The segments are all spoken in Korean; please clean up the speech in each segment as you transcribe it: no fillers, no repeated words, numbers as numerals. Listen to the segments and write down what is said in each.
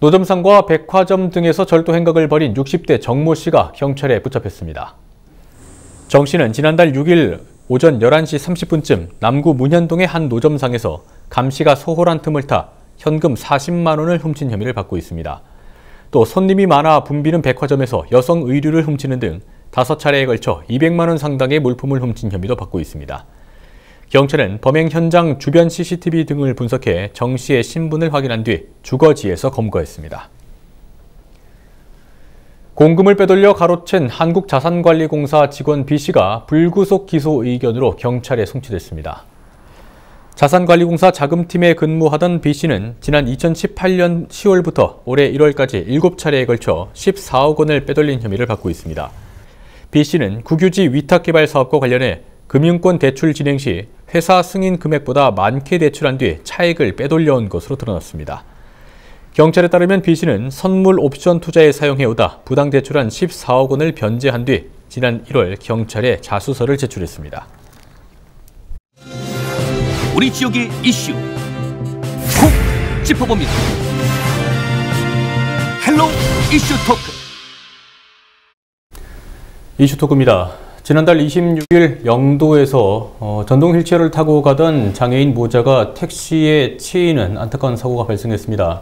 노점상과 백화점 등에서 절도 행각을 벌인 60대 정모 씨가 경찰에 붙잡혔습니다. 정 씨는 지난달 6일 오전 11시 30분쯤 남구 문현동의 한 노점상에서 감 씨가 소홀한 틈을 타 현금 40만 원을 훔친 혐의를 받고 있습니다. 또 손님이 많아 붐비는 백화점에서 여성 의류를 훔치는 등 5차례에 걸쳐 200만 원 상당의 물품을 훔친 혐의도 받고 있습니다. 경찰은 범행 현장 주변 CCTV 등을 분석해 정 씨의 신분을 확인한 뒤 주거지에서 검거했습니다. 공금을 빼돌려 가로챈 한국자산관리공사 직원 B씨가 불구속 기소 의견으로 경찰에 송치됐습니다. 자산관리공사 자금팀에 근무하던 B씨는 지난 2018년 10월부터 올해 1월까지 7차례에 걸쳐 14억 원을 빼돌린 혐의를 받고 있습니다. B씨는 국유지 위탁개발 사업과 관련해 금융권 대출 진행 시 회사 승인 금액보다 많게 대출한 뒤 차액을 빼돌려온 것으로 드러났습니다. 경찰에 따르면 B씨는 선물 옵션 투자에 사용해오다 부당 대출한 14억 원을 변제한 뒤 지난 1월 경찰에 자수서를 제출했습니다. 우리 지역의 이슈 콕 짚어봅니다. 헬로 이슈 토크. 이슈 토크입니다. 지난달 26일 영도에서 전동 휠체어를 타고 가던 장애인 모자가 택시에 치이는 안타까운 사고가 발생했습니다.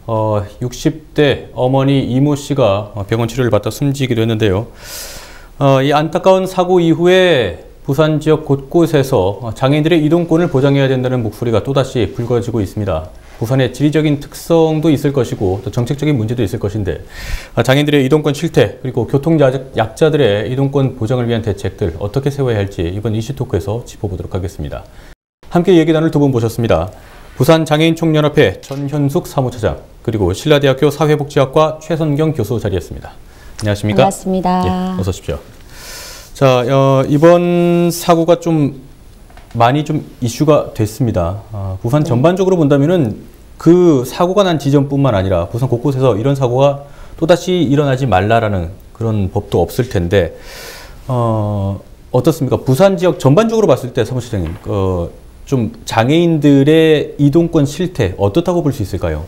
60대 어머니 이모 씨가 병원 치료를 받다 숨지기도 했는데요. 이 안타까운 사고 이후에 부산 지역 곳곳에서 장애인들의 이동권을 보장해야 된다는 목소리가 또다시 불거지고 있습니다. 부산의 지리적인 특성도 있을 것이고 또 정책적인 문제도 있을 것인데 장애인들의 이동권 실태 그리고 교통약자들의 이동권 보장을 위한 대책들 어떻게 세워야 할지 이번 이슈토크에서 짚어보도록 하겠습니다. 함께 얘기 나눌 두 분 모셨습니다. 부산장애인총연합회 전현숙 사무처장 그리고 신라대학교 사회복지학과 최선경 교수 자리했습니다. 안녕하십니까? 반갑습니다. 예, 어서 오십시오. 자, 이번 사고가 좀 많이 이슈가 됐습니다. 부산 전반적으로 본다면은 그 사고가 난 지점뿐만 아니라 부산 곳곳에서 이런 사고가 또다시 일어나지 말라라는 그런 법도 없을 텐데 어떻습니까? 부산 지역 전반적으로 봤을 때 사무처장님 좀 장애인들의 이동권 실태 어떻다고 볼 수 있을까요?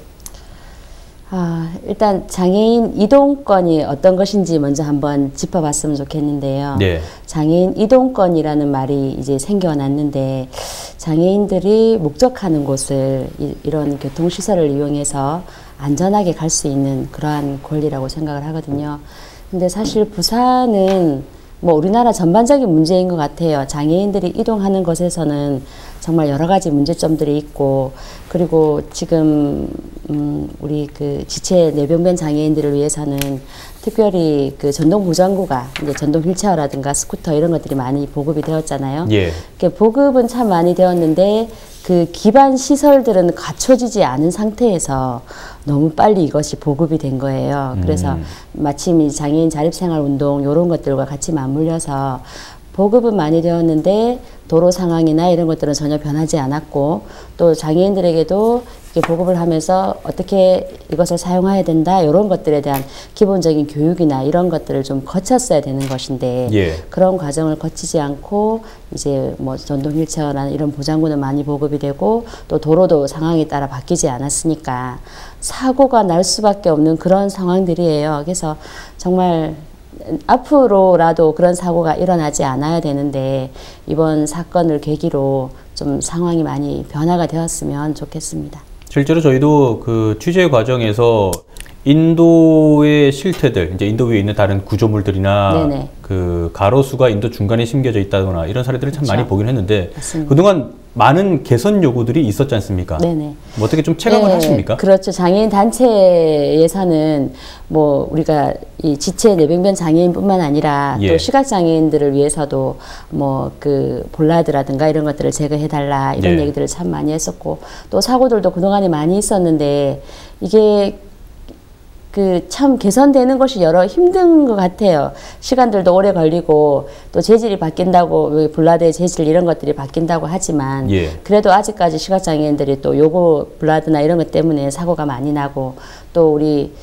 일단 장애인 이동권이 어떤 것인지 먼저 한번 짚어봤으면 좋겠는데요. 네. 장애인 이동권이라는 말이 이제 생겨났는데 장애인들이 목적하는 곳을 이런 교통시설을 이용해서 안전하게 갈 수 있는 그러한 권리라고 생각을 하거든요. 근데 사실 부산은 뭐 우리나라 전반적인 문제인 것 같아요. 장애인들이 이동하는 것에서는 정말 여러 가지 문제점들이 있고 그리고 지금 우리 그 지체 뇌병변 장애인들을 위해서는 특별히 그 전동 보정구가 이제 전동 휠체어라든가 스쿠터 이런 것들이 많이 보급이 되었잖아요. 예. 보급은 참 많이 되었는데 그 기반 시설들은 갖춰지지 않은 상태에서 너무 빨리 이것이 보급이 된 거예요. 그래서 마침 이 장애인 자립생활운동 이런 것들과 같이 맞물려서 보급은 많이 되었는데 도로 상황이나 이런 것들은 전혀 변하지 않았고 또 장애인들에게도 이렇게 보급을 하면서 어떻게 이것을 사용해야 된다 이런 것들에 대한 기본적인 교육이나 이런 것들을 좀 거쳤어야 되는 것인데 예. 그런 과정을 거치지 않고 이제 뭐 전동 휠체어나 이런 보장구는 많이 보급이 되고 또 도로도 상황에 따라 바뀌지 않았으니까 사고가 날 수밖에 없는 그런 상황들이에요. 그래서 정말 앞으로라도 그런 사고가 일어나지 않아야 되는데 이번 사건을 계기로 좀 상황이 많이 변화가 되었으면 좋겠습니다. 실제로 저희도 그 취재 과정에서 인도의 실태들, 이제 인도 위에 있는 다른 구조물들이나 네네. 그 가로수가 인도 중간에 심겨져 있다거나 이런 사례들을 참 그렇죠. 많이 보긴 했는데 맞습니다. 그동안 많은 개선 요구들이 있었지 않습니까? 네네. 뭐 어떻게 좀 체감을 네, 하십니까? 그렇죠. 장애인 단체에서는 뭐 우리가 이 지체 뇌병변 장애인뿐만 아니라 예. 또 시각 장애인들을 위해서도 뭐 그 볼라드라든가 이런 것들을 제거해달라 이런 예. 얘기들을 참 많이 했었고 또 사고들도 그동안에 많이 있었는데 이게 그 참 개선되는 것이 여러 힘든 것 같아요. 시간들도 오래 걸리고 또 재질이 바뀐다고 블라드의 재질 이런 것들이 바뀐다고 하지만 예. 그래도 아직까지 시각장애인들이 또 요거 블라드나 이런 것 때문에 사고가 많이 나고 또 우리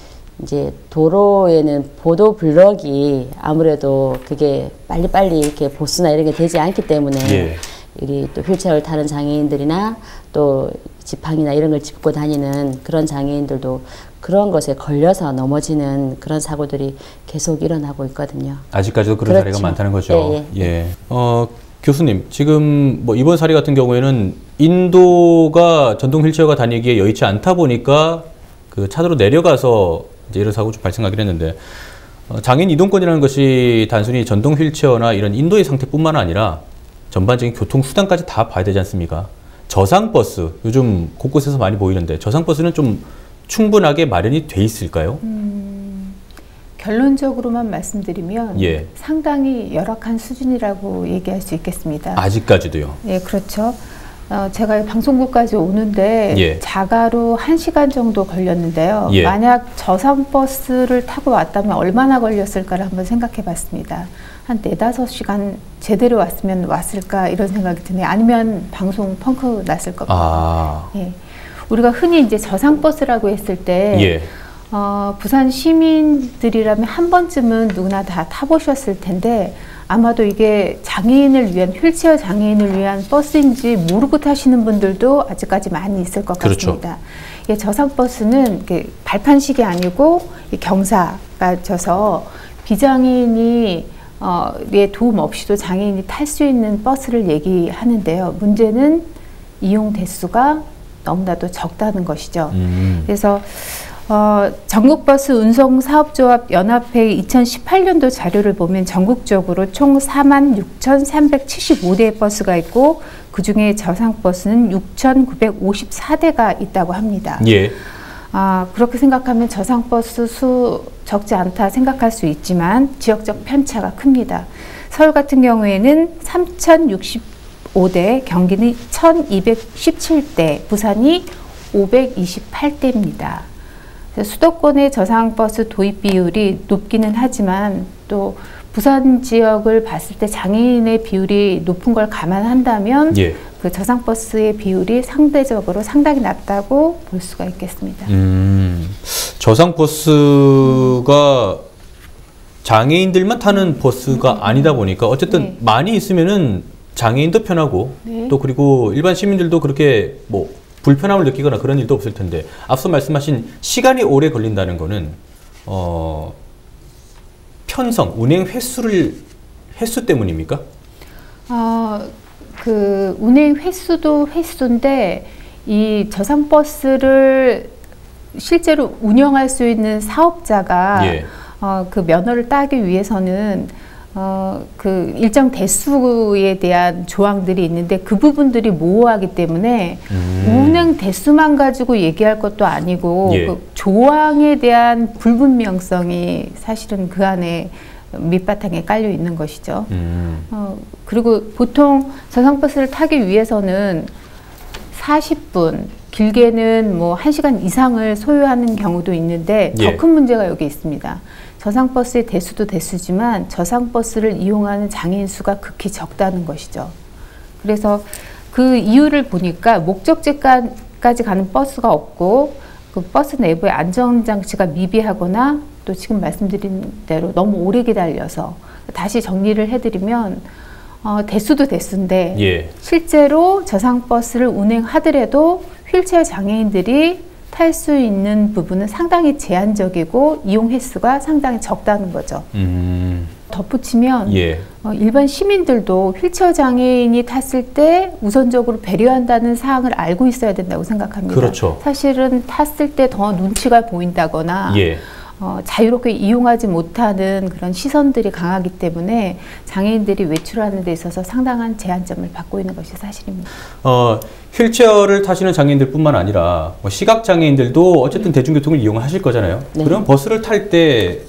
이제 도로에는 보도 블럭이 아무래도 그게 빨리빨리 이렇게 보수나 이런 게 되지 않기 때문에 예. 우리 또 휠체어를 타는 장애인들이나 또 지팡이나 이런 걸 짚고 다니는 그런 장애인들도 그런 것에 걸려서 넘어지는 그런 사고들이 계속 일어나고 있거든요. 아직까지도 그런 그렇죠. 사례가 많다는 거죠. 예, 예. 예. 교수님, 지금 뭐 이번 사례 같은 경우에는 인도가 전동 휠체어가 다니기에 여의치 않다 보니까 그 차도로 내려가서 이제 이런 사고가 좀 발생하긴 했는데, 장애인 이동권이라는 것이 단순히 전동 휠체어나 이런 인도의 상태뿐만 아니라 전반적인 교통수단까지 다 봐야 되지 않습니까? 저상버스, 요즘 곳곳에서 많이 보이는데 저상버스는 좀 충분하게 마련이 돼 있을까요? 결론적으로만 말씀드리면 예. 상당히 열악한 수준이라고 얘기할 수 있겠습니다. 아직까지도요? 예, 그렇죠. 제가 방송국까지 오는데 예. 자가로 1시간 정도 걸렸는데요. 예. 만약 저상버스를 타고 왔다면 얼마나 걸렸을까를 한번 생각해 봤습니다. 한 4-5시간 제대로 왔으면 왔을까 이런 생각이 드네요. 아니면 방송 펑크 났을 겁니다. 아. 예. 우리가 흔히 이제 저상버스라고 했을 때 예. 부산 시민들이라면 한 번쯤은 누구나 다 타보셨을 텐데 아마도 이게 장애인을 위한 휠체어 장애인을 위한 버스인지 모르고 타시는 분들도 아직까지 많이 있을 것 그렇죠. 같습니다. 이 저상버스는 이렇게 발판식이 아니고 경사가 져서 비장애인이 의 도움 없이도 장애인이 탈 수 있는 버스를 얘기하는데요. 문제는 이용 대수가 너무나도 적다는 것이죠. 그래서 전국버스 운송사업조합 연합회 2018년도 자료를 보면 전국적으로 총 46,375대의 버스가 있고 그중에 저상버스는 6,954대가 있다고 합니다. 예. 그렇게 생각하면 저상버스 수 적지 않다 생각할 수 있지만 지역적 편차가 큽니다. 서울 같은 경우에는 3,065대, 경기는 1,217대, 부산이 528대입니다. 수도권의 저상버스 도입 비율이 높기는 하지만 또 부산 지역을 봤을 때 장애인의 비율이 높은 걸 감안한다면 예. 그 저상버스의 비율이 상대적으로 상당히 낮다고 볼 수가 있겠습니다. 저상버스가 장애인들만 타는 버스가 아니다 보니까 어쨌든 네. 많이 있으면은 장애인도 편하고 네. 또 그리고 일반 시민들도 그렇게 뭐 불편함을 느끼거나 그런 일도 없을 텐데 앞서 말씀하신 시간이 오래 걸린다는 거는 편성, 운행 횟수 때문입니까? 그 운행 횟수도 횟수인데 이 저상버스를 실제로 운영할 수 있는 사업자가 예. 그 면허를 따기 위해서는 그 일정 대수에 대한 조항들이 있는데 그 부분들이 모호하기 때문에 운행 대수만 가지고 얘기할 것도 아니고 예. 그 조항에 대한 불분명성이 사실은 그 안에 밑바탕에 깔려 있는 것이죠. 그리고 보통 저상버스를 타기 위해서는 40분, 길게는 뭐 1시간 이상을 소요하는 경우도 있는데 예. 더 큰 문제가 여기 있습니다. 저상버스의 대수도 대수지만 저상버스를 이용하는 장애인 수가 극히 적다는 것이죠. 그래서 그 이유를 보니까 목적지까지 가는 버스가 없고 그 버스 내부의 안전장치가 미비하거나 또 지금 말씀드린 대로 너무 오래 기다려서 다시 정리를 해드리면 대수도 대수인데 예. 실제로 저상버스를 운행하더라도 휠체어 장애인들이 탈 수 있는 부분은 상당히 제한적이고 이용 횟수가 상당히 적다는 거죠. 덧붙이면 예. 일반 시민들도 휠체어 장애인이 탔을 때 우선적으로 배려한다는 사항을 알고 있어야 된다고 생각합니다. 그렇죠. 사실은 탔을 때 더 눈치가 보인다거나 예. 자유롭게 이용하지 못하는 그런 시선들이 강하기 때문에 장애인들이 외출하는 데 있어서 상당한 제한점을 받고 있는 것이 사실입니다. 휠체어를 타시는 장애인들뿐만 아니라 뭐 시각장애인들도 어쨌든 대중교통을 이용을 하실 거잖아요. 네. 그럼 버스를 탈 때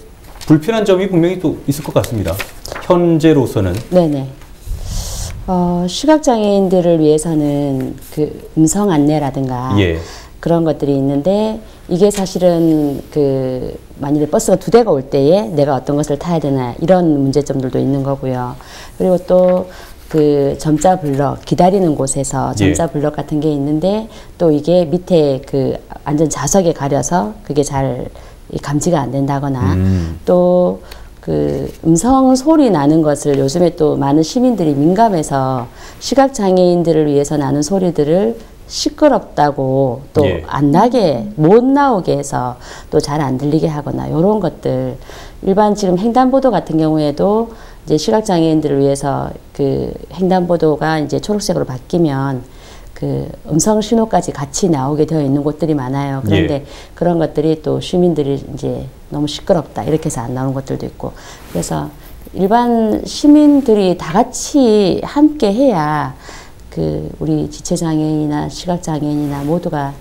불편한 점이 분명히 또 있을 것 같습니다. 현재로서는. 네네. 시각장애인들을 위해서는 그 음성 안내라든가 예. 그런 것들이 있는데 이게 사실은 그 만일에 버스가 2대가 올 때에 내가 어떤 것을 타야 되나 이런 문제점들도 있는 거고요. 그리고 또 그 점자 블럭 기다리는 곳에서 점자 블럭 같은 게 있는데 또 이게 밑에 그 안전 좌석에 가려서 그게 잘 감지가 안 된다거나 또 그 음성 소리 나는 것을 요즘에 또 많은 시민들이 민감해서 시각장애인들을 위해서 나는 소리들을 시끄럽다고 또 예. 안 나게 못 나오게 해서 또 잘 안 들리게 하거나 이런 것들 일반 지금 횡단보도 같은 경우에도 이제 시각장애인들을 위해서 그 횡단보도가 이제 초록색으로 바뀌면 그 음성 신호까지 같이 나오게 되어 있는 곳들이 많아요. 그런데 예. 그런 것들이 또 시민들이 이제 너무 시끄럽다 이렇게 해서 안 나오는 것들도 있고 그래서 일반 시민들이 다 같이 함께 해야 그 우리 지체장애인이나 시각장애인이나 모두가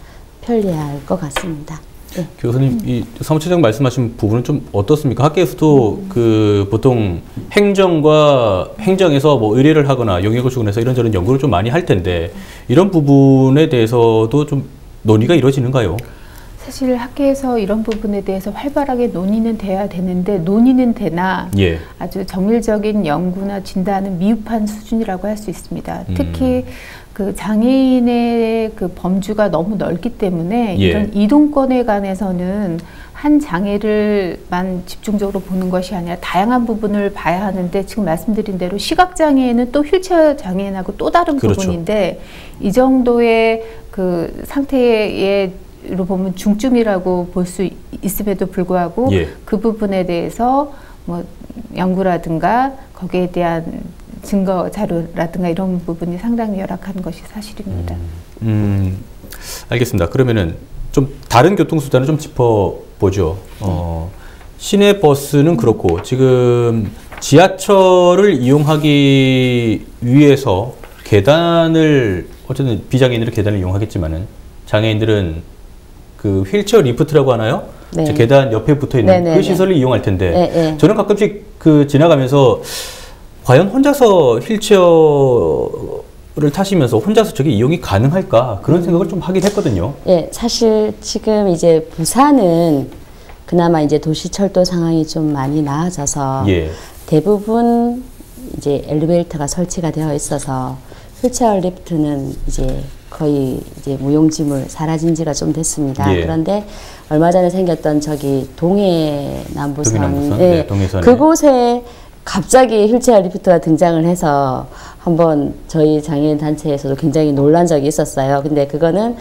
편리할 것 같습니다. 네. 교수님, 이 사무처장 말씀하신 부분은 좀 어떻습니까? 학계에서도 그 보통 행정에서 뭐 의뢰를 하거나 영역을 주거나 해서 이런저런 연구를 좀 많이 할 텐데 이런 부분에 대해서도 좀 논의가 이루어지는가요? 사실 학계에서 이런 부분에 대해서 활발하게 논의는 돼야 되는데 논의는 되나 예. 아주 정밀적인 연구나 진단은 미흡한 수준이라고 할 수 있습니다. 특히 그 장애인의 그 범주가 너무 넓기 때문에 예. 이런 이동권에 관해서는 한 장애를만 집중적으로 보는 것이 아니라 다양한 부분을 봐야 하는데 지금 말씀드린 대로 시각장애인은 또 휠체어 장애인하고 또 다른 그렇죠. 부분인데 이 정도의 그 상태의 로 보면 중증이라고 볼 수 있음에도 불구하고 예. 그 부분에 대해서 뭐 연구라든가 거기에 대한 증거 자료라든가 이런 부분이 상당히 열악한 것이 사실입니다. 알겠습니다. 그러면은 좀 다른 교통수단을 좀 짚어보죠. 시내 버스는 그렇고 지금 지하철을 이용하기 위해서 계단을 어쨌든 비장애인들은 계단을 이용하겠지만은 장애인들은 그 휠체어 리프트라고 하나요? 네. 계단 옆에 붙어 있는 네네네. 그 시설을 이용할 텐데 네. 저는 가끔씩 그 지나가면서 과연 혼자서 휠체어를 타시면서 혼자서 저게 이용이 가능할까 그런 생각을 좀 하긴 했거든요. 예, 사실 지금 이제 부산은 그나마 이제 도시철도 상황이 좀 많이 나아져서 예. 대부분 이제 엘리베이터가 설치가 되어 있어서 휠체어 리프트는 이제 거의 이제 무용지물 사라진 지가 좀 됐습니다. 예. 그런데 얼마 전에 생겼던 저기 동해남부선, 동해남부선? 네, 동해선에. 그곳에 갑자기 휠체어 리프트가 등장을 해서 한번 저희 장애인 단체에서도 굉장히 놀란 적이 있었어요. 근데 그거는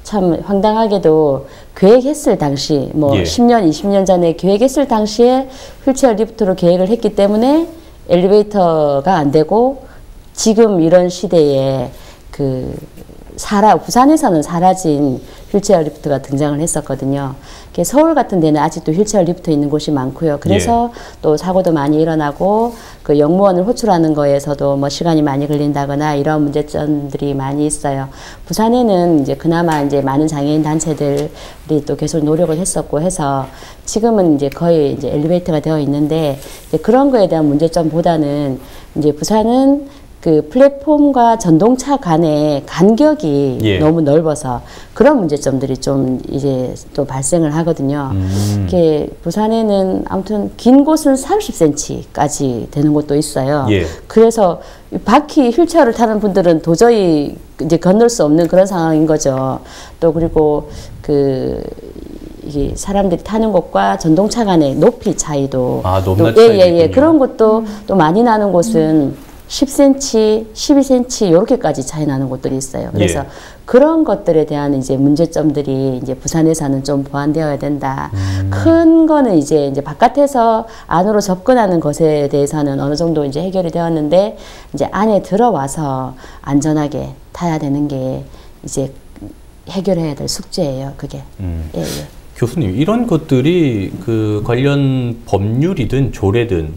참 황당하게도 계획했을 당시 뭐 예. 10년, 20년 전에 계획했을 당시에 휠체어 리프트로 계획을 했기 때문에 엘리베이터가 안 되고 지금 이런 시대에 그 부산에서는 사라진 휠체어 리프트가 등장을 했었거든요. 서울 같은 데는 아직도 휠체어 리프트 있는 곳이 많고요. 그래서 또 사고도 많이 일어나고 그 영무원을 호출하는 거에서도 뭐 시간이 많이 걸린다거나 이런 문제점들이 많이 있어요. 부산에는 이제 그나마 이제 많은 장애인 단체들이 또 계속 노력을 했었고 해서 지금은 이제 거의 이제 엘리베이터가 되어 있는데 이제 그런 거에 대한 문제점보다는 이제 부산은 그 플랫폼과 전동차 간의 간격이 예. 너무 넓어서 그런 문제점들이 좀 이제 또 발생을 하거든요. 이게 부산에는 아무튼 긴 곳은 30cm까지 되는 곳도 있어요. 예. 그래서 바퀴 휠체어를 타는 분들은 도저히 이제 건널 수 없는 그런 상황인 거죠. 또 그리고 이게 사람들이 타는 곳과 전동차 간의 높이 차이도 높낮이 또, 차이가 있군요. 그런 것도 또 많이 나는 곳은 10cm, 12cm 이렇게까지 차이 나는 곳들이 있어요. 그래서 그런 것들에 대한 이제 문제점들이 이제 부산에서는 좀 보완되어야 된다. 큰 거는 이제 바깥에서 안으로 접근하는 것에 대해서는 어느 정도 이제 해결이 되었는데 이제 안에 들어와서 안전하게 타야 되는 게 이제 해결해야 될 숙제예요. 그게. 예. 교수님, 이런 것들이 그 관련 법률이든 조례든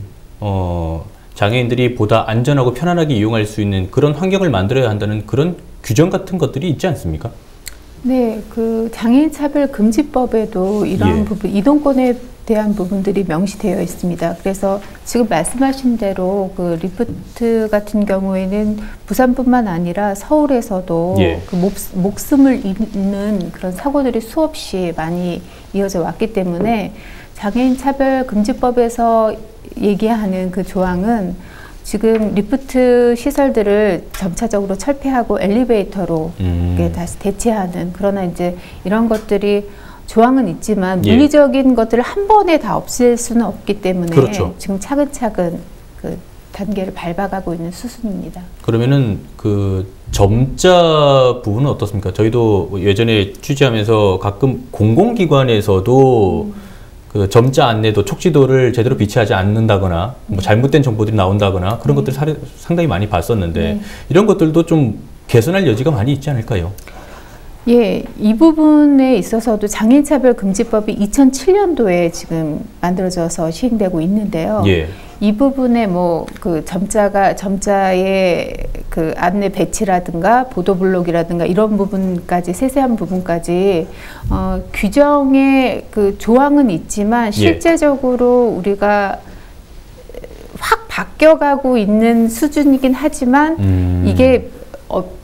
장애인들이 보다 안전하고 편안하게 이용할 수 있는 그런 환경을 만들어야 한다는 그런 규정 같은 것들이 있지 않습니까? 네, 그 장애인 차별 금지법에도 이러한 부분, 이동권에 대한 부분들이 명시되어 있습니다. 그래서 지금 말씀하신 대로 그 리프트 같은 경우에는 부산뿐만 아니라 서울에서도 그 목숨을 잃는 그런 사고들이 수없이 많이 이어져 왔기 때문에 장애인 차별 금지법에서 얘기하는 그 조항은 지금 리프트 시설들을 점차적으로 철폐하고 엘리베이터로 다시 대체하는, 그러나 이제 이런 것들이 조항은 있지만 물리적인 것들을 한 번에 다 없앨 수는 없기 때문에 지금 차근차근 그 단계를 밟아가고 있는 수순입니다. 그러면은 그 점자 부분은 어떻습니까? 저희도 예전에 취재하면서 가끔 공공기관에서도 그 점자 안내도 촉지도를 제대로 비치하지 않는다거나 뭐 잘못된 정보들이 나온다거나 그런 것들을 상당히 많이 봤었는데 이런 것들도 좀 개선할 여지가 많이 있지 않을까요? 예, 이 부분에 있어서도 장애인차별금지법이 2007년도에 지금 만들어져서 시행되고 있는데요. 예. 이 부분에 뭐 그 점자의 그 안내 배치라든가 보도블록이라든가 이런 부분까지 세세한 부분까지 규정의 그 조항은 있지만 실제적으로 우리가 확 바뀌어가고 있는 수준이긴 하지만 이게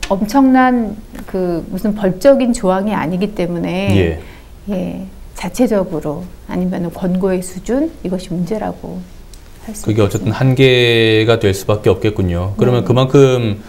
엄청난 그 무슨 벌적인 조항이 아니기 때문에 자체적으로 아니면 권고의 수준 이것이 문제라고 할 수 그게 어쨌든 한계가 될 수밖에 없겠군요. 그러면 그만큼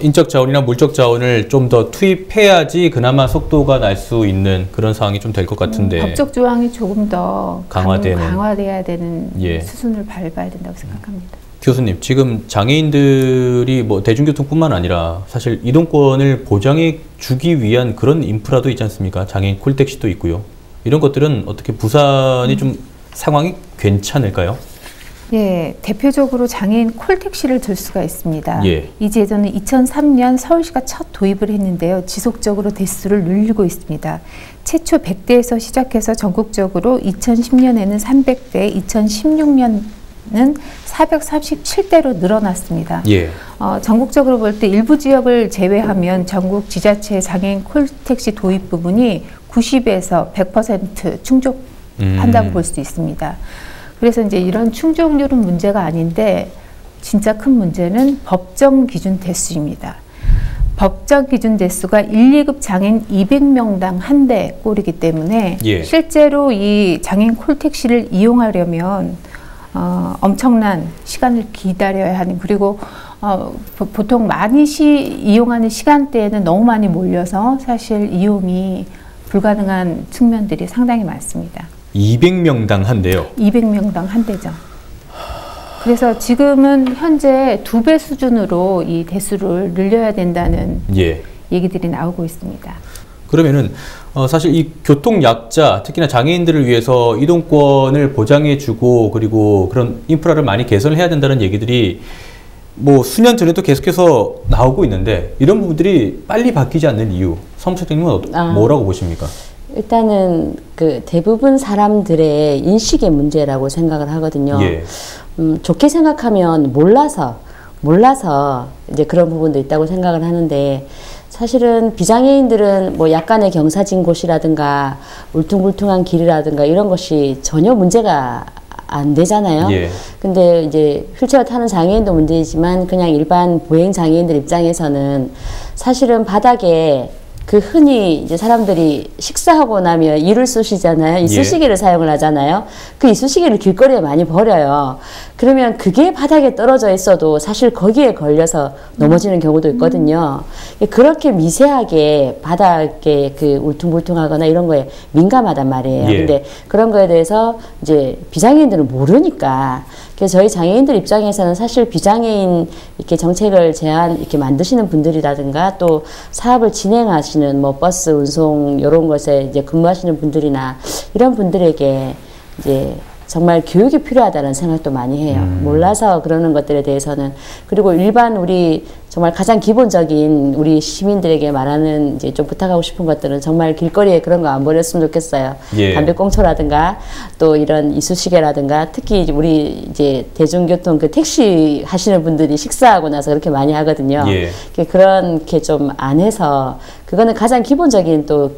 인적 자원이나 물적 자원을 좀 더 투입해야지 그나마 속도가 날 수 있는 그런 상황이 좀 될 것 같은데 법적 조항이 조금 더 강화돼야 되는 예. 수순을 밟아야 된다고 생각합니다. 교수님, 지금 장애인들이 뭐 대중교통뿐만 아니라 사실 이동권을 보장해 주기 위한 그런 인프라도 있지 않습니까? 장애인 콜택시도 있고요. 이런 것들은 어떻게 부산이 좀 상황이 괜찮을까요? 예, 대표적으로 장애인 콜택시를 들 수가 있습니다. 예. 이 제도는 2003년 서울시가 첫 도입을 했는데요. 지속적으로 대수를 늘리고 있습니다. 최초 100대에서 시작해서 전국적으로 2010년에는 300대, 2016년은 437대로 늘어났습니다. 예. 전국적으로 볼 때 일부 지역을 제외하면 전국 지자체 장애인 콜택시 도입 부분이 90에서 100% 충족한다고 볼 수 있습니다. 그래서 이제 이런 충족률은 문제가 아닌데 진짜 큰 문제는 법정 기준 대수입니다. 법정 기준 대수가 1, 2급 장애인 200명당 한 대 꼴이기 때문에 실제로 이 장애인 콜택시를 이용하려면 엄청난 시간을 기다려야 하는, 그리고 보통 많이 이용하는 시간대에는 너무 많이 몰려서 사실 이용이 불가능한 측면들이 상당히 많습니다. 200명당 한 대요? 200명당 한 대죠. 그래서 지금은 현재 2배 수준으로 이 대수를 늘려야 된다는 얘기들이 나오고 있습니다. 그러면은 사실 이 교통약자, 특히나 장애인들을 위해서 이동권을 보장해주고 그리고 그런 인프라를 많이 개선을 해야 된다는 얘기들이 뭐 수년 전에도 계속해서 나오고 있는데 이런 부분들이 빨리 바뀌지 않는 이유, 사무총장님은 뭐라고 보십니까? 일단은 그 대부분 사람들의 인식의 문제라고 생각을 하거든요. 좋게 생각하면 몰라서 이제 그런 부분도 있다고 생각을 하는데, 사실은 비장애인들은 뭐 약간의 경사진 곳이라든가 울퉁불퉁한 길이라든가 이런 것이 전혀 문제가 안 되잖아요. 근데 이제 휠체어 타는 장애인도 문제이지만 그냥 일반 보행 장애인들 입장에서는 사실은 바닥에 그 흔히 이제 사람들이 식사하고 나면 이를 쑤시잖아요. 이쑤시개를 사용을 하잖아요. 그 이쑤시개를 길거리에 많이 버려요. 그러면 그게 바닥에 떨어져 있어도 사실 거기에 걸려서 넘어지는 경우도 있거든요. 그렇게 미세하게 바닥에 그 울퉁불퉁하거나 이런 거에 민감하단 말이에요. 근데 그런 거에 대해서 이제 비장애인들은 모르니까. 그래서 저희 장애인들 입장에서는 사실 비장애인 이렇게 정책을 이렇게 만드시는 분들이라든가 또 사업을 진행하시는 뭐 버스 운송 이런 것에 이제 근무하시는 분들이나 이런 분들에게 이제 정말 교육이 필요하다는 생각도 많이 해요. 몰라서 그러는 것들에 대해서는. 그리고 일반 우리 정말 가장 기본적인 우리 시민들에게 말하는 이제 좀 부탁하고 싶은 것들은 정말 길거리에 그런 거 안 버렸으면 좋겠어요. 담배꽁초라든가 또 이런 이쑤시개라든가, 특히 우리 이제 대중교통 그 택시 하시는 분들이 식사하고 나서 그렇게 많이 하거든요. 그렇게 좀 안 해서, 그거는 가장 기본적인 또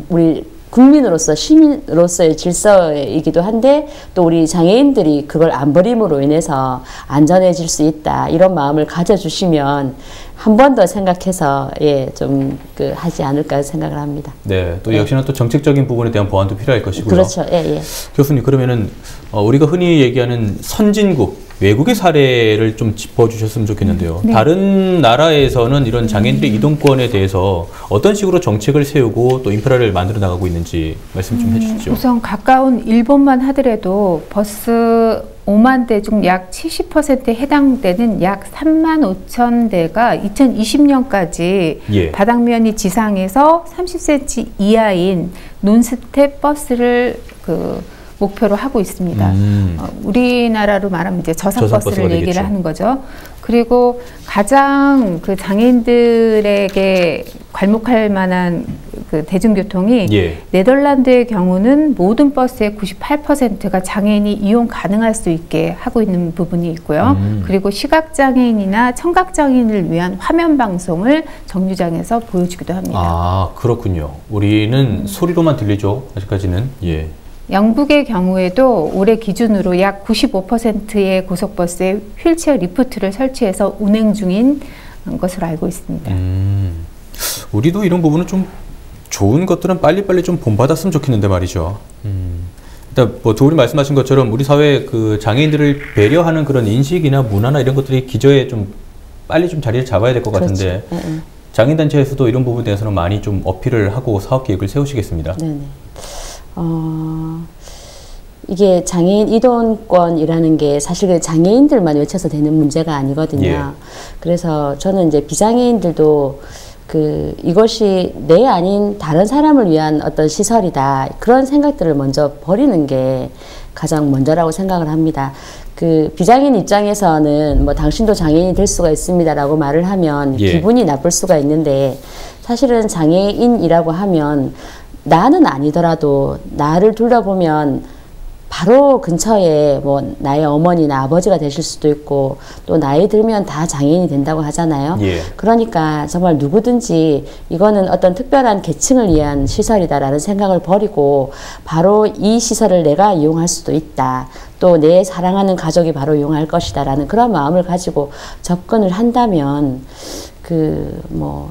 우리 국민으로서 시민으로서의 질서이기도 한데 또 우리 장애인들이 그걸 안 버림으로 인해서 안전해질 수 있다, 이런 마음을 가져주시면 한 번 더 생각해서 좀 하지 않을까 생각을 합니다. 네, 또 역시나 또 정책적인 부분에 대한 보완도 필요할 것이고요. 그렇죠. 교수님, 그러면은 우리가 흔히 얘기하는 선진국, 외국의 사례를 좀 짚어주셨으면 좋겠는데요. 네. 다른 나라에서는 이런 장애인들의 이동권에 대해서 어떤 식으로 정책을 세우고 또 인프라를 만들어 나가고 있는지 말씀 좀 해주시죠. 우선 가까운 일본만 하더라도 버스 5만 대 중 약 70%에 해당되는 약 3만 5천 대가 2020년까지 예. 바닥면이 지상에서 30cm 이하인 논스텝 버스를 목표로 하고 있습니다. 우리나라로 말하면 이제 저상버스를 얘기를 되겠죠. 하는 거죠. 그리고 가장 장애인들에게 괄목할 만한 대중교통이 예. 네덜란드의 경우는 모든 버스의 98%가 장애인이 이용 가능할 수 있게 하고 있는 부분이 있고요. 그리고 시각장애인이나 청각장애인을 위한 화면 방송을 정류장에서 보여주기도 합니다. 아, 그렇군요. 우리는 소리로만 들리죠. 아직까지는. 예. 영국의 경우에도 올해 기준으로 약 95%의 고속버스에 휠체어 리프트를 설치해서 운행 중인 것으로 알고 있습니다. 우리도 이런 부분은 좀 좋은 것들은 빨리빨리 좀 본받았으면 좋겠는데 말이죠. 일단 뭐 두 분이 말씀하신 것처럼 우리 사회에 장애인들을 배려하는 그런 인식이나 문화나 이런 것들이 기저에 좀 빨리 좀 자리를 잡아야 될 것 같은데 장애인단체에서도 이런 부분에 대해서는 많이 좀 어필을 하고 사업 계획을 세우시겠습니다. 네네. 이게 장애인 이동권이라는 게 사실 장애인들만 외쳐서 되는 문제가 아니거든요. 예. 그래서 저는 이제 비장애인들도 이것이 내 아닌 다른 사람을 위한 어떤 시설이다. 그런 생각들을 먼저 버리는 게 가장 먼저라고 생각을 합니다. 비장애인 입장에서는 뭐 당신도 장애인이 될 수가 있습니다라고 말을 하면 예. 기분이 나쁠 수가 있는데 사실은 장애인이라고 하면 나는 아니더라도 나를 둘러보면 바로 근처에 뭐 나의 어머니나 아버지가 되실 수도 있고 또 나이 들면 다 장애인이 된다고 하잖아요. 예. 그러니까 정말 누구든지 이거는 어떤 특별한 계층을 위한 시설이다라는 생각을 버리고 바로 이 시설을 내가 이용할 수도 있다. 또 내 사랑하는 가족이 바로 이용할 것이다라는 그런 마음을 가지고 접근을 한다면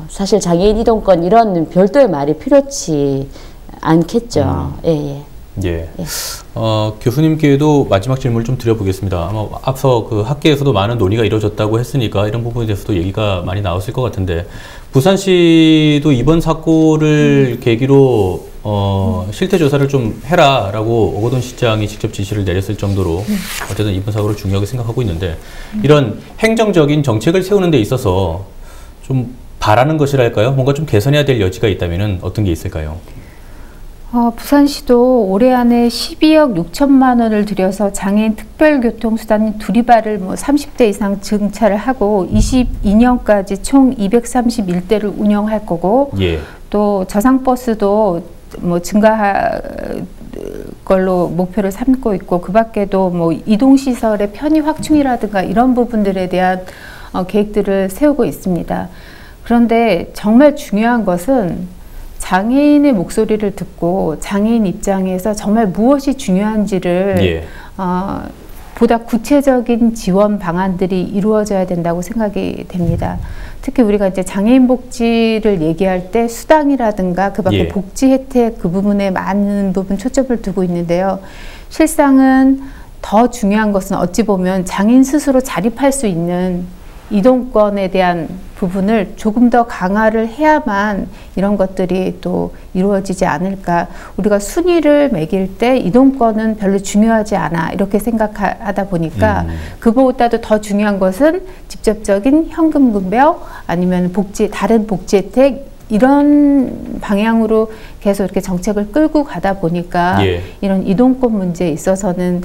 사실 장애인 이동권 이런 별도의 말이 필요치 않겠죠. 예. 예. 교수님께도 마지막 질문을 좀 드려보겠습니다. 아마 앞서 학계에서도 많은 논의가 이루어졌다고 했으니까 이런 부분에 대해서도 얘기가 많이 나왔을 것 같은데 부산시도 이번 사고를 계기로 실태 조사를 좀 해라라고 오거돈 시장이 직접 지시를 내렸을 정도로 어쨌든 이번 사고를 중요하게 생각하고 있는데 이런 행정적인 정책을 세우는 데 있어서 좀 바라는 것이랄까요? 뭔가 좀 개선해야 될 여지가 있다면 어떤 게 있을까요? 부산시도 올해 안에 12억 6천만 원을 들여서 장애인 특별교통수단 두리발을 30대 이상 증차를 하고 22년까지 총 231대를 운영할 거고 예. 또 저상버스도 증가할 걸로 목표를 삼고 있고 그 밖에도 이동시설의 편의 확충이라든가 이런 부분들에 대한 계획들을 세우고 있습니다. 그런데 정말 중요한 것은 장애인의 목소리를 듣고 장애인 입장에서 정말 무엇이 중요한지를 예. 보다 구체적인 지원 방안들이 이루어져야 된다고 생각이 됩니다. 특히 우리가 이제 장애인 복지를 얘기할 때 수당이라든가 그 밖에 예. 복지 혜택 그 부분에 많은 부분 초점을 두고 있는데요. 실상은 더 중요한 것은 어찌 보면 장애인 스스로 자립할 수 있는 이동권에 대한 부분을 조금 더 강화를 해야만 이런 것들이 또 이루어지지 않을까. 우리가 순위를 매길 때 이동권은 별로 중요하지 않아 이렇게 생각하다 보니까 그보다도 더 중요한 것은 직접적인 현금급여 아니면 다른 복지 혜택 이런 방향으로 계속 이렇게 정책을 끌고 가다 보니까 예. 이런 이동권 문제에 있어서는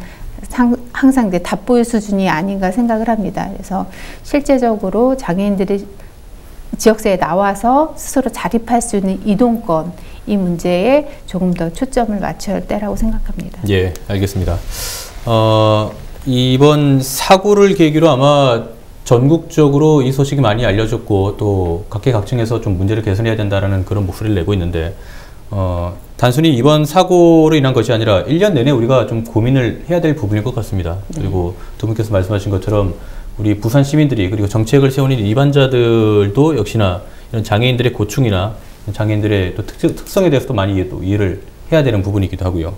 항상 이제 답보의 수준이 아닌가 생각을 합니다. 그래서 실제적으로 장애인들이 지역사회에 나와서 스스로 자립할 수 있는 이동권 이 문제에 조금 더 초점을 맞춰야 할 때라고 생각합니다. 예, 알겠습니다. 이번 사고를 계기로 아마 전국적으로 이 소식이 많이 알려졌고 또 각계각층에서 좀 문제를 개선해야 된다라는 그런 목소리를 내고 있는데 단순히 이번 사고로 인한 것이 아니라 1년 내내 우리가 좀 고민을 해야 될 부분일 것 같습니다. 네. 그리고 두 분께서 말씀하신 것처럼 우리 부산 시민들이 그리고 정책을 세우는 일반자들도 역시나 이런 장애인들의 고충이나 장애인들의 또 특성에 대해서도 많이 또 이해를 해야 되는 부분이기도 하고요.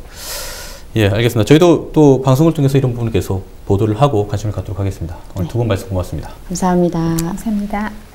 예, 알겠습니다. 저희도 또 방송을 통해서 이런 부분을 계속 보도를 하고 관심을 갖도록 하겠습니다. 오늘 두 분 말씀 고맙습니다. 감사합니다. 감사합니다.